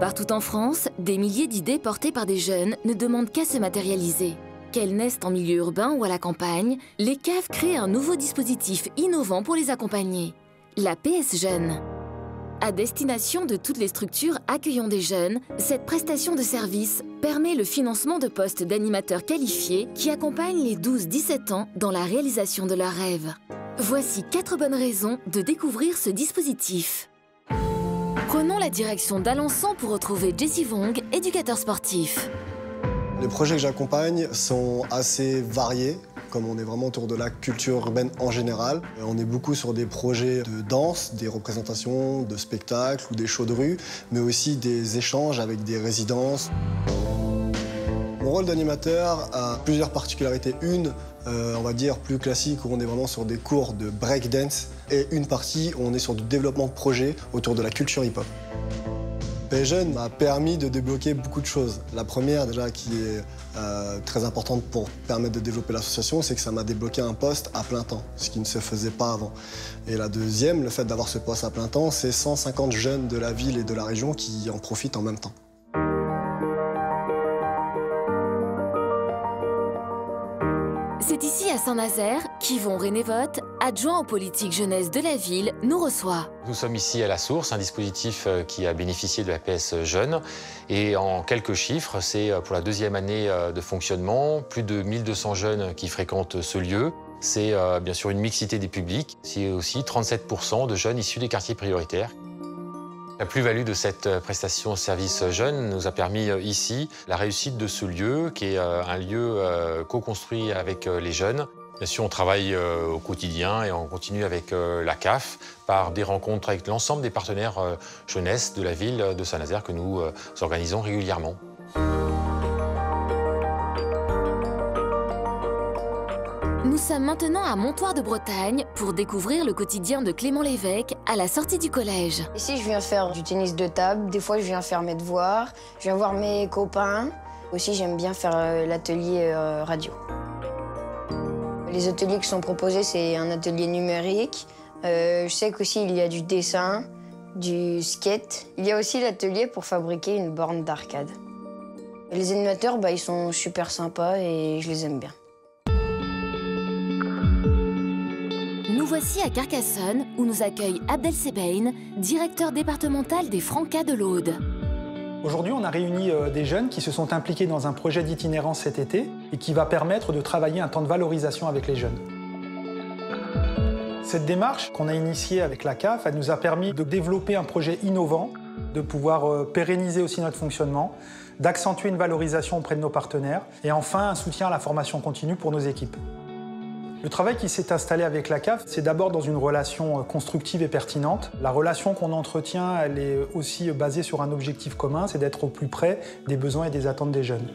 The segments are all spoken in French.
Partout en France, des milliers d'idées portées par des jeunes ne demandent qu'à se matérialiser. Qu'elles naissent en milieu urbain ou à la campagne, les CAF créent un nouveau dispositif innovant pour les accompagner. La PS Jeunes. À destination de toutes les structures accueillant des jeunes, cette prestation de service permet le financement de postes d'animateurs qualifiés qui accompagnent les 12-17 ans dans la réalisation de leurs rêves. Voici 4 bonnes raisons de découvrir ce dispositif. Prenons la direction d'Alençon pour retrouver Jessie Vong, éducateur sportif. Les projets que j'accompagne sont assez variés, comme on est vraiment autour de la culture urbaine en général. On est beaucoup sur des projets de danse, des représentations, de spectacles ou des shows de rue, mais aussi des échanges avec des résidences. Mon rôle d'animateur a plusieurs particularités. Une, on va dire, plus classique, où on est vraiment sur des cours de breakdance, et une partie où on est sur du développement de projets autour de la culture hip-hop. PS Jeunes m'a permis de débloquer beaucoup de choses. La première, déjà, qui est très importante pour permettre de développer l'association, c'est que ça m'a débloqué un poste à plein temps, ce qui ne se faisait pas avant. Et la deuxième, le fait d'avoir ce poste à plein temps, c'est 150 jeunes de la ville et de la région qui en profitent en même temps. C'est ici à Saint-Nazaire qu'Yvon Rénévote, adjoint aux politiques jeunesse de la ville, nous reçoit. Nous sommes ici à La Source, un dispositif qui a bénéficié de la PS Jeunes. Et en quelques chiffres, c'est pour la 2e année de fonctionnement, plus de 1200 jeunes qui fréquentent ce lieu. C'est bien sûr une mixité des publics. C'est aussi 37% de jeunes issus des quartiers prioritaires. La plus-value de cette prestation service jeune nous a permis ici la réussite de ce lieu, qui est un lieu co-construit avec les jeunes. Bien sûr, on travaille au quotidien et on continue avec la CAF par des rencontres avec l'ensemble des partenaires jeunesse de la ville de Saint-Nazaire que nous organisons régulièrement. Nous sommes maintenant à Montoire de Bretagne pour découvrir le quotidien de Clément Lévesque à la sortie du collège. Ici, je viens faire du tennis de table. Des fois, je viens faire mes devoirs. Je viens voir mes copains. Aussi, j'aime bien faire l'atelier radio. Les ateliers qui sont proposés, c'est un atelier numérique. Je sais qu'aussi, il y a du dessin, du skate. Il y a aussi l'atelier pour fabriquer une borne d'arcade. Les animateurs, ils sont super sympas et je les aime bien. Nous voici à Carcassonne, où nous accueille Abdel Sebaïn, directeur départemental des Francas de l'Aude. Aujourd'hui, on a réuni des jeunes qui se sont impliqués dans un projet d'itinérance cet été et qui va permettre de travailler un temps de valorisation avec les jeunes. Cette démarche qu'on a initiée avec la CAF, elle nous a permis de développer un projet innovant, de pouvoir pérenniser aussi notre fonctionnement, d'accentuer une valorisation auprès de nos partenaires et enfin un soutien à la formation continue pour nos équipes. Le travail qui s'est installé avec la CAF, c'est d'abord dans une relation constructive et pertinente. La relation qu'on entretient, elle est aussi basée sur un objectif commun, c'est d'être au plus près des besoins et des attentes des jeunes.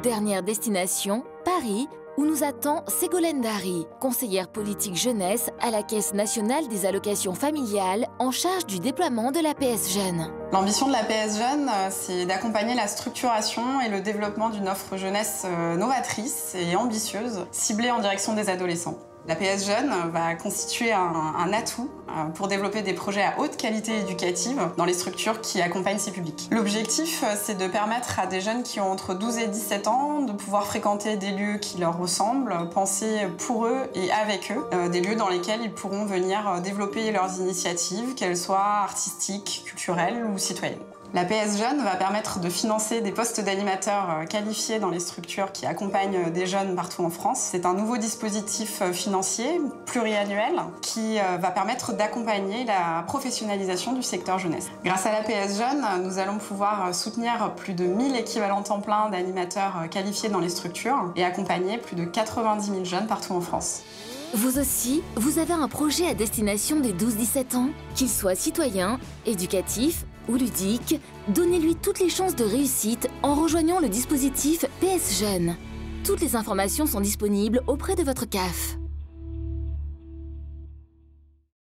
Dernière destination, Paris, où nous attend Ségolène Dary, conseillère politique jeunesse à la Caisse nationale des allocations familiales en charge du déploiement de la PS Jeunes. L'ambition de la PS Jeunes, c'est d'accompagner la structuration et le développement d'une offre jeunesse novatrice et ambitieuse, ciblée en direction des adolescents. La PS Jeunes va constituer un atout pour développer des projets à haute qualité éducative dans les structures qui accompagnent ces publics. L'objectif, c'est de permettre à des jeunes qui ont entre 12 et 17 ans de pouvoir fréquenter des lieux qui leur ressemblent, penser pour eux et avec eux, des lieux dans lesquels ils pourront venir développer leurs initiatives, qu'elles soient artistiques, culturelles ou citoyennes. La PS Jeunes va permettre de financer des postes d'animateurs qualifiés dans les structures qui accompagnent des jeunes partout en France. C'est un nouveau dispositif financier pluriannuel qui va permettre d'accompagner la professionnalisation du secteur jeunesse. Grâce à la PS Jeunes, nous allons pouvoir soutenir plus de 1000 équivalents temps plein d'animateurs qualifiés dans les structures et accompagner plus de 90 000 jeunes partout en France. Vous aussi, vous avez un projet à destination des 12-17 ans, qu'il soit citoyen, éducatif ou ludique, donnez-lui toutes les chances de réussite en rejoignant le dispositif PS Jeunes. Toutes les informations sont disponibles auprès de votre CAF.